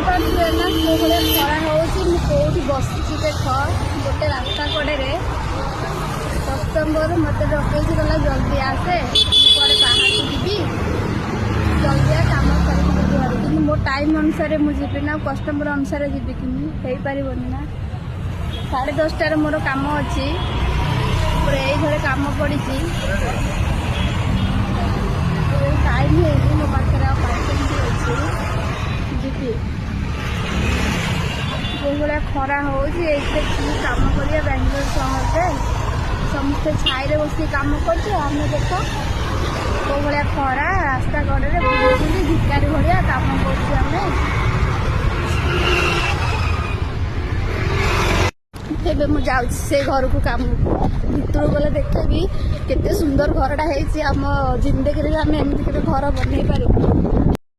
ଦେଖିପାରୁଥିବେ ନା କୋଉ ଭଳିଆ ଖରା ହେଉଛି। ମୁଁ କୋଉଠି ବସିଛି ଦେଖ, ଗୋଟେ ରାସ୍ତା କଡ଼ରେ କଷ୍ଟମର ମୋତେ ଡକେଇକି ଗଲା ଜଲ୍ଦି ଆସେ, କୁଆଡ଼େ ବାହାରକୁ ଯିବି, ଜଲ୍ଦିଆ କାମ କରିକି ଯିବି ଘରେ। କିନ୍ତୁ ମୋ ଟାଇମ୍ ଅନୁସାରେ ମୁଁ ଯିବି ନା, କଷ୍ଟମର ଅନୁସାରେ ଯିବି କି ହେଇପାରିବନି ନା। 10:30ରେ ମୋର କାମ ଅଛି, ପୁରା ଏଇଭଳି କାମ ପଡ଼ିଛି। ଟାଇମ୍ ହେଇନି, ମୋ ପାଖରେ ଆଉ 5 ମିନିଟ୍ ଅଛି, ଯିବି। ଯେଉଁଭଳିଆ ଖରା ହେଉଛି ଏଇଥିରେ କି କାମ କରିବା ବାଙ୍ଗାଲୋର ସହରରେ। ସମସ୍ତେ ଛାଇରେ ବସିକି କାମ କରୁଛୁ, ଆମେ ଦେଖ କେଉଁ ଭଳିଆ ଖରା, ରାସ୍ତା କଡ଼ରେ ବୁଲି ଭିକାରୀ ଭଳିଆ କାମ କରୁଛୁ ଆମେ। ଏବେ ମୁଁ ଯାଉଛି ସେ ଘରକୁ, କାମ ଭିତରକୁ ଗଲେ ଦେଖିବି କେତେ ସୁନ୍ଦର ଘରଟା ହେଇଛି। ଆମ ଜିନ୍ଦଗିରେ ବି ଆମେ ଏମିତି କେବେ ଘର ବନେଇ ପାରିବୁ।